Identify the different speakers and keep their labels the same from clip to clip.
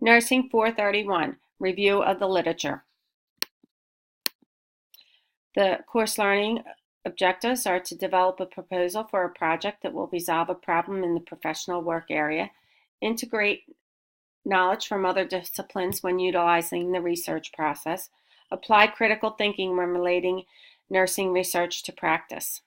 Speaker 1: Nursing 431, Review of the Literature. The course learning objectives are to develop a proposal for a project that will resolve a problem in the professional work area, integrate knowledge from other disciplines when utilizing the research process, apply critical thinking when relating nursing research to practice.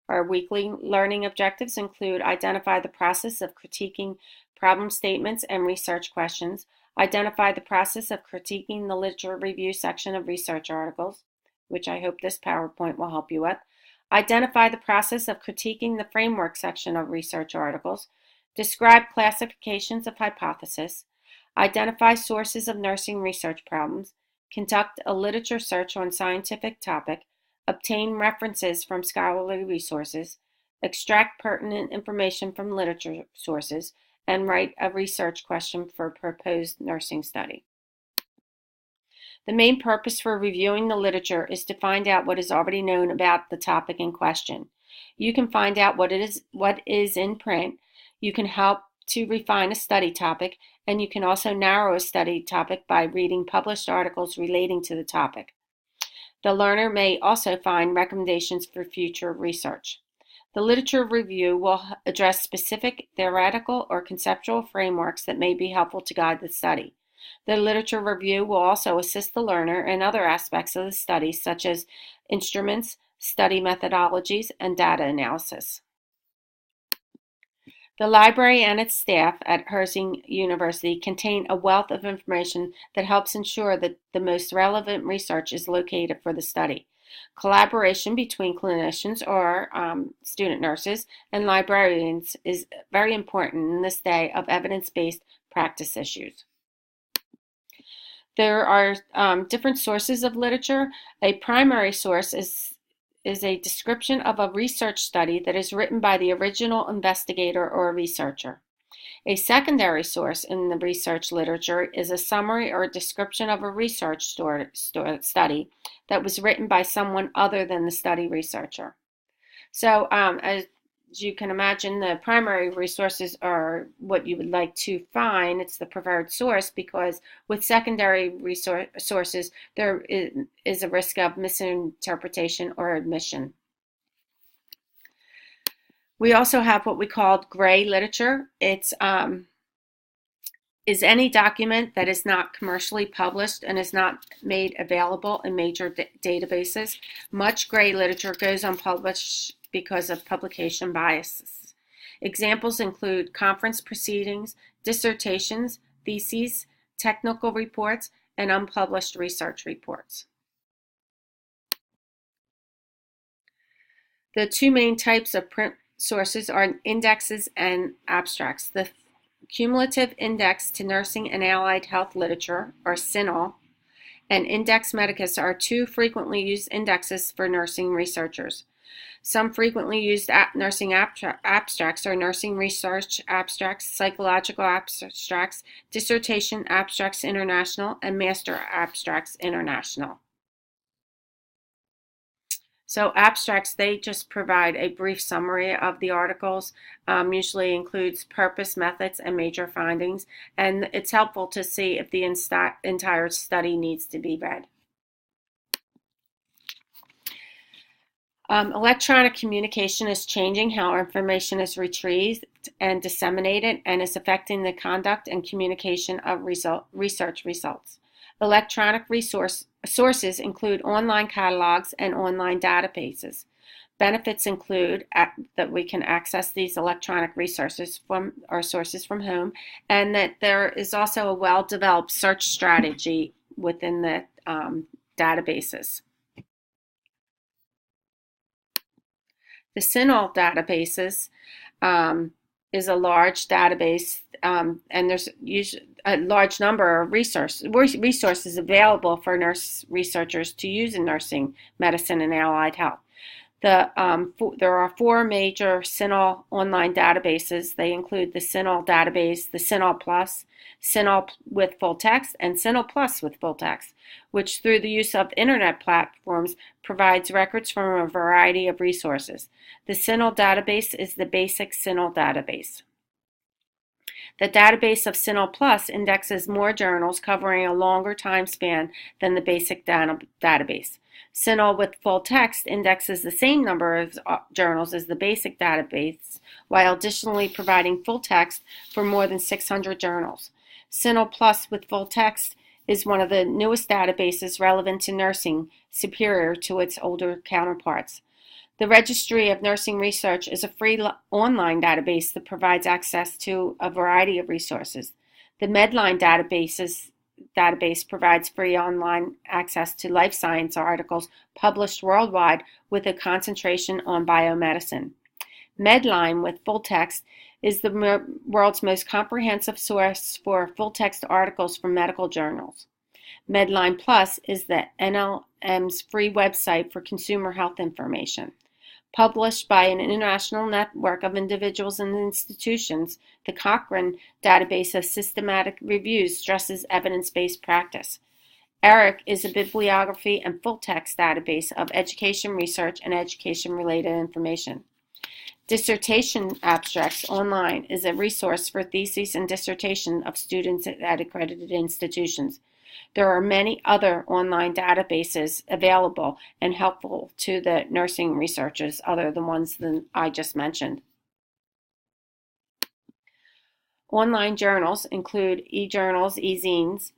Speaker 1: Our weekly learning objectives include identify the process of critiquing problem statements and research questions, identify the process of critiquing the literature review section of research articles, which I hope this PowerPoint will help you with, identify the process of critiquing the framework section of research articles, describe classifications of hypothesis, identify sources of nursing research problems, conduct a literature search on scientific topic, obtain references from scholarly resources, extract pertinent information from literature sources, and write a research question for a proposed nursing study. The main purpose for reviewing the literature is to find out what is already known about the topic in question. You can find out what is in print, you can help to refine a study topic, and you can also narrow a study topic by reading published articles relating to the topic. The learner may also find recommendations for future research. The literature review will address specific theoretical or conceptual frameworks that may be helpful to guide the study. The literature review will also assist the learner in other aspects of the study, such as instruments, study methodologies, and data analysis. The library and its staff at Herzing University contain a wealth of information that helps ensure that the most relevant research is located for the study. Collaboration between clinicians or student nurses and librarians is very important in this day of evidence-based practice issues. There are different sources of literature. A primary source is a description of a research study that is written by the original investigator or researcher. A secondary source in the research literature is a summary or a description of a research study that was written by someone other than the study researcher. So as you can imagine, the primary resources are what you would like to find. It's the preferred source because with secondary sources, there is a risk of misinterpretation or omission. We also have what we call gray literature. It's is any document that is not commercially published and is not made available in major databases. Much gray literature goes unpublished because of publication biases. Examples include conference proceedings, dissertations, theses, technical reports, and unpublished research reports. The two main types of print sources are indexes and abstracts. The Cumulative Index to Nursing and Allied Health Literature, or CINAHL, and Index Medicus are two frequently used indexes for nursing researchers. Some frequently used nursing abstracts are nursing research abstracts, psychological abstracts, dissertation abstracts international, and master abstracts international. So abstracts, they just provide a brief summary of the articles, usually includes purpose, methods, and major findings, and it's helpful to see if the entire study needs to be read. Electronic communication is changing how information is retrieved and disseminated and is affecting the conduct and communication of research results. Electronic sources include online catalogs and online databases. Benefits include that we can access these electronic resources from our sources from home, and that there is also a well-developed search strategy within the databases. The CINAHL databases is a large database, and there's usually a large number of resources available for nurse researchers to use in nursing, medicine, and allied health. There are four major CINAHL online databases. They include the CINAHL database, the CINAHL Plus, CINAHL with full text, and CINAHL Plus with full text, which through the use of internet platforms provides records from a variety of resources. The CINAHL database is the basic CINAHL database. The database of CINAHL Plus indexes more journals covering a longer time span than the basic database. CINAHL with full text indexes the same number of journals as the basic database, while additionally providing full text for more than 600 journals. CINAHL Plus with full text is one of the newest databases relevant to nursing, superior to its older counterparts. The Registry of Nursing Research is a free online database that provides access to a variety of resources. The Medline database provides free online access to life science articles published worldwide with a concentration on biomedicine. Medline with full text is the world's most comprehensive source for full-text articles from medical journals. Medline Plus is the NLM's free website for consumer health information. Published by an international network of individuals and institutions, the Cochrane database of systematic reviews stresses evidence-based practice. ERIC is a bibliography and full-text database of education research and education-related information. Dissertation Abstracts Online is a resource for theses and dissertation of students at accredited institutions. There are many other online databases available and helpful to the nursing researchers other than ones that I just mentioned. Online journals include e-journals, e-zines.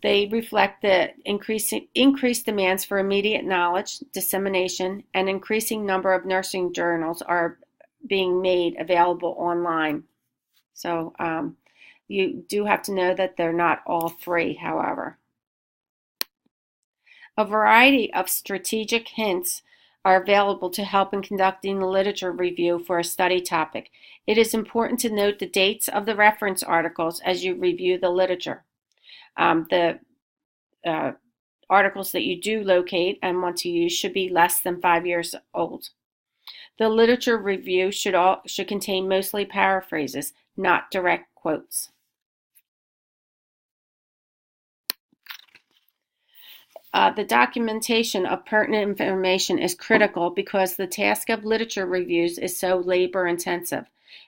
Speaker 1: They reflect the increased demands for immediate knowledge, dissemination, and increasing number of nursing journals are being made available online. So you do have to know that they're not all free, however. A variety of strategic hints are available to help in conducting the literature review for a study topic. It is important to note the dates of the reference articles as you review the literature. The articles that you do locate and want to use should be less than 5 years old. The literature review should contain mostly paraphrases, not direct quotes. The documentation of pertinent information is critical because the task of literature reviews is so labor-intensive.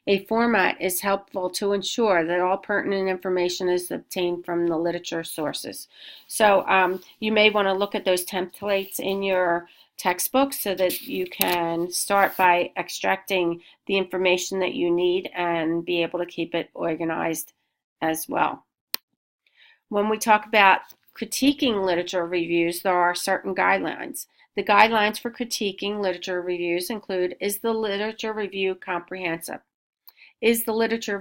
Speaker 1: A format is helpful to ensure that all pertinent information is obtained from the literature sources. So you may want to look at those templates in your textbook so that you can start by extracting the information that you need and be able to keep it organized as well. When we talk about critiquing literature reviews, there are certain guidelines. The guidelines for critiquing literature reviews include: is the literature review comprehensive? Is the literature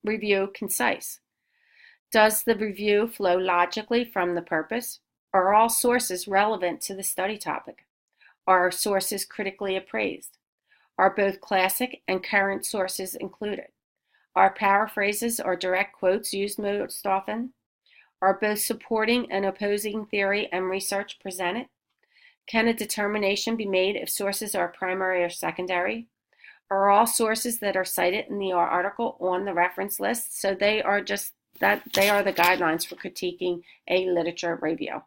Speaker 1: review concise? Does the review flow logically from the purpose? Are all sources relevant to the study topic? Are sources critically appraised? Are both classic and current sources included? Are paraphrases or direct quotes used most often? Are both supporting and opposing theory and research presented? Can a determination be made if sources are primary or secondary? Are all sources that are cited in the article on the reference list? So they are the guidelines for critiquing a literature review.